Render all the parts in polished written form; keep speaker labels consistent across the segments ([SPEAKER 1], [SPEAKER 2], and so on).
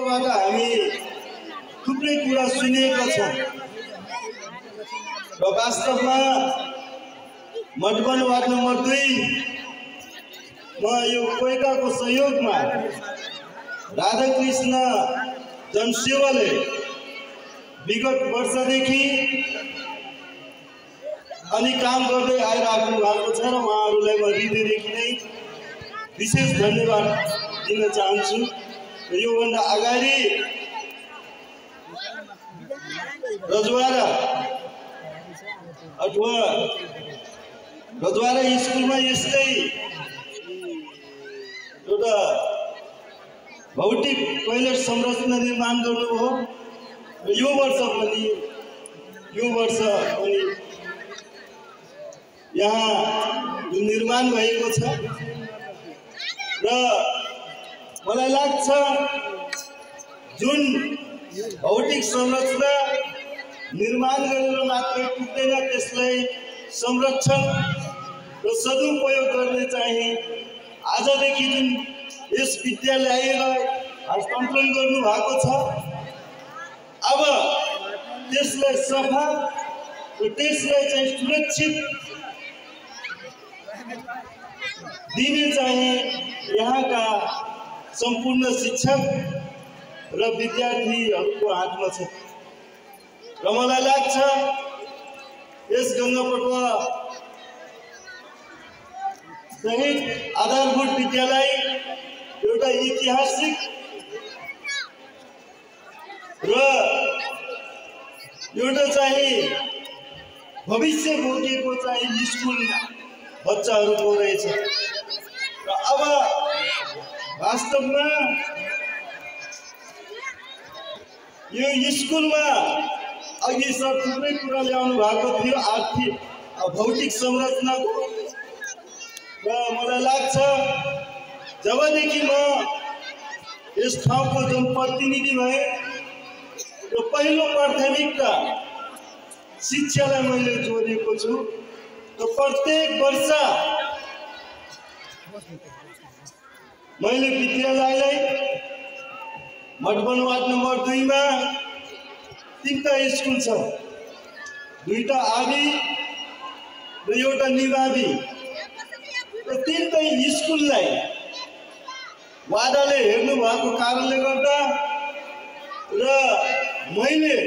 [SPEAKER 1] बाट हामी थुप्रै कुरा सुनेका छौँ र वास्तवमा मधुबन वार्ड नम्बर 2 मा यो कोइकाको सहयोगमा राधाकृष्ण जनसेवाले विगत वर्षदेखि अनि काम गर्दै आइराख्नु भएको छ र उहाँहरूलाई म हृदयदेखि नै विशेष धन्यवाद दिन चाहन्छु। योभन्दा अगाडि रजवाड़ा अथवा रजवाड़ा स्कुलमा यस्तै एउटा भौतिक टोयलेट संरचना निर्माण गर्नुभयो। यो वर्ष पनि यहाँ निर्माण भएको छ र मलाई लाग्छ जुन भौतिक संरचना निर्माण गरेर मात्रै पुग्दैन, त्यसलाई संरक्षण र सदुपयोग गर्ने चाहिँ आजदेखि जुन यस विद्यालयलाई हस्तान्तरण गर्नु भएको छ, अब त्यसलाई सफा र त्यसलाई चाहिँ सुरक्षित दिने चाहिँ यहाँका सम्पूर्ण शिक्षक र विद्यार्थीहरूको हातमा छ र मलाई लाग्छ यस गङ्गापटुवा शहीद आधारभूत विद्यालय एउटा ऐतिहासिक र एउटा चाहिँ भविष्य बोकेको चाहिँ स्कुल बच्चाहरूको रहेछ र अब वास्तवमा यो स्कुलमा अघि सर थुप्रै कुरा ल्याउनु भएको थियो आर्थिक भौतिक संरचनाको र मलाई लाग्छ जबदेखि म यस ठाउँको जनप्रतिनिधि भएँ र पहिलो प्राथमिकता शिक्षालाई मैले जोडेको छु र प्रत्येक वर्ष मैले विद्यालयलाई मधुबन वार्ड नम्बर 2 मा 3टा स्कुल छ, 2टा आदि र एउटा निवादी र 3टा स्कुललाई वार्डले हेर्नु भएको कारणले गर्दा र मैले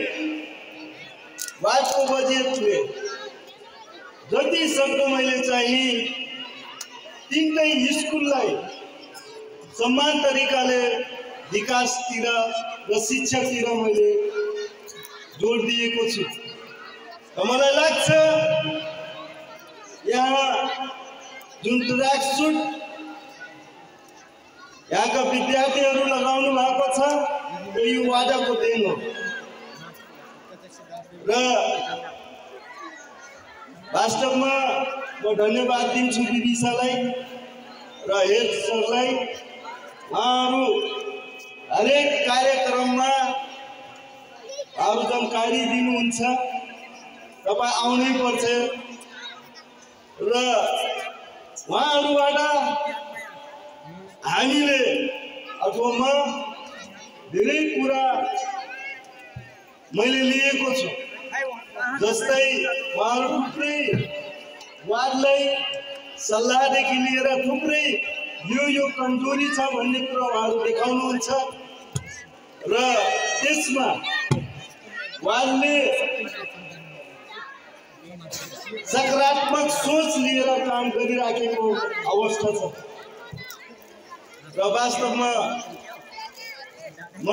[SPEAKER 1] वार्डको बजेटले जति सक्दो मैले चाहिँ 3टा स्कुललाई समान तरिकाले विकासतिर र शिक्षातिर मैले जोड दिएको छु र मलाई लाग्छ यहाँ जुन ट्र्याक सुट यहाँका विद्यार्थीहरू लगाउनु भएको छ यो वार्डको देन हो र वास्तवमा म धन्यवाद दिन्छु विदिशालाई र हेड सरलाई। उहाँहरू हरेक कार्यक्रममा अरू जानकारी दिनुहुन्छ, तपाईँ आउनै पर्छ र उहाँहरूबाट हामीले अथवा म धेरै कुरा मैले लिएको छु। जस्तै उहाँहरू थुप्रै वार्डलाई सल्लाहदेखि लिएर थुप्रै यो कमजोरी छ भन्ने कुरा उहाँहरू देखाउनुहुन्छ र त्यसमा वार्डले सकारात्मक सोच लिएर काम गरिराखेको अवस्था छ र वास्तवमा म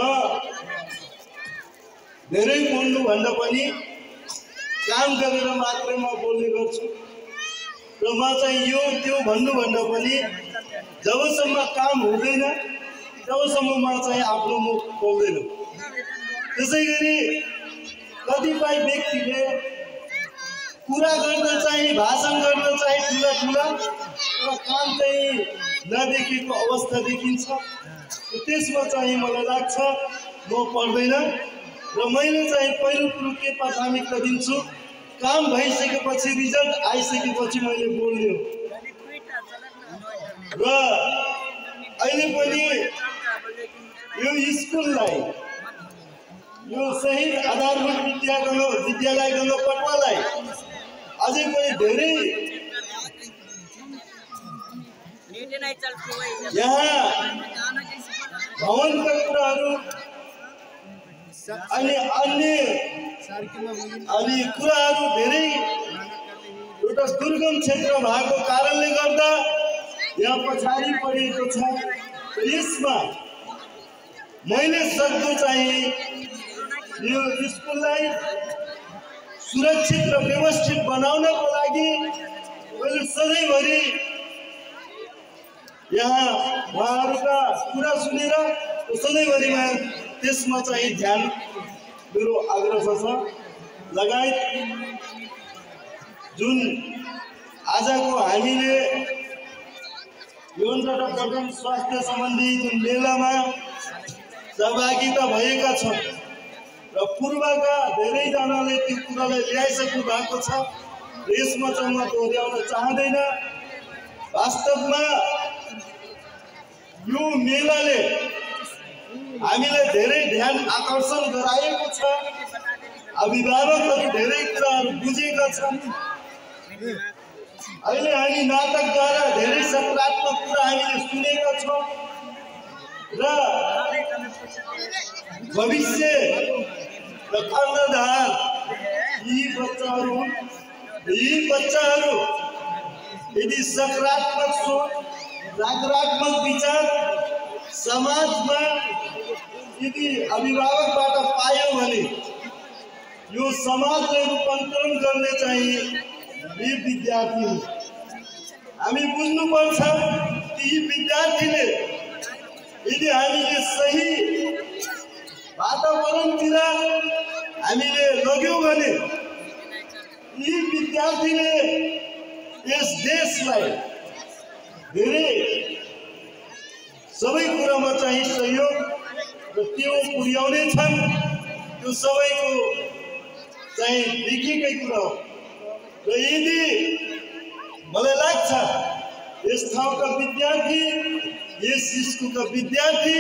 [SPEAKER 1] धेरै बोल्नुभन्दा पनि काम गरेर मात्रै म बोल्ने गर्छु र म चाहिँ यो त्यो भन्नुभन्दा पनि जबसम्म काम हुँदैन तबसम्म म चाहिँ आफ्नो मुख खोल्दैन। त्यसै गरी कतिपय व्यक्तिले कुरा गर्न चाहिँ भाषण गर्न चाहिँ ठुला र काम चाहिँ नदेखेको अवस्था देखिन्छ। त्यसमा चाहिँ मलाई लाग्छ म पर्दैन र मैले चाहिँ पहिलो कुरो के प्राथमिकता दिन्छु, काम भइसकेपछि रिजल्ट आइसकेपछि मैले बोल्ने हो र अहिले पनि यो स्कुललाई, यो शहीद आधारभूत विद्यालय गङ्गापटवालाई अझै पनि धेरै यहाँ भवनका कुराहरू अनि अन्य कुराहरू धेरै एउटा दुर्गम क्षेत्र भएको कारणले गर्दा यहाँ पछाडि परेको छ। यसमा मैले सक्दो चाहिँ यो स्कुललाई सुरक्षित र व्यवस्थित बनाउनको लागि मैले सधैँभरि यहाँ उहाँहरूका कुरा सुनेर सधैँभरिमा त्यसमा चाहिँ ध्यान मेरो आग्रह छ। लगायत जुन आजको हामीले योजना प्रथम स्वास्थ्य सम्बन्धी जुन मेलामा सहभागिता भएका छन् र पूर्वका धेरैजनाले त्यो कुरालाई ल्याइसक्नु भएको छ। यसमा चाहिँ म दोहोर्याउन चाहँदैन। वास्तवमा यो मेलाले हामीलाई धेरै ध्यान आकर्षण गराएको छ। अभिभावकहरू धेरै कुराहरू बुझेका छन्। अहिले हामी नाटकद्वारा धेरै सकारात्मक कुरा हामीले सुनेका छौँ र भविष्य र कर्णधार यी बच्चाहरू यदि सकारात्मक सोच, सकारात्मक विचार समाजमा यदि अभिभावकबाट पायो भने यो समाजलाई रूपान्तरण गर्ने चाहिँ यी विद्यार्थी हुन्। हामी बुझ्नुपर्छ कि यी विद्यार्थीले यदि हामीले सही वातावरणतिर हामीले लग्यौँ भने यी विद्यार्थीले यस देशलाई धेरै सबै कुरामा चाहिँ सहयोग र त्यो पुर्याउने छन्। त्यो सबैको चाहिँ देखेकै कुरा हो। र यदि मलाई लाग्छ यस ठाउँका विद्यार्थी, यस स्कुलका विद्यार्थी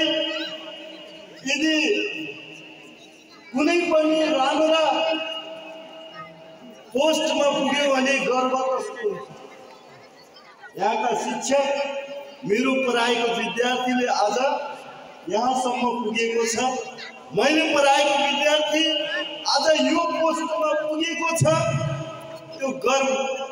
[SPEAKER 1] यदि कुनै पनि राम्रा पोस्टमा पुग्यो भने गर्व कस्तो हुन्छ। यहाँका शिक्षक, मेरो पढाएको विद्यार्थीले आज यहाँसम्म पुगेको छ। मैले पढाएको विद्यार्थी आज यो पोस्टमा पुगेको छ। त्यो गर्व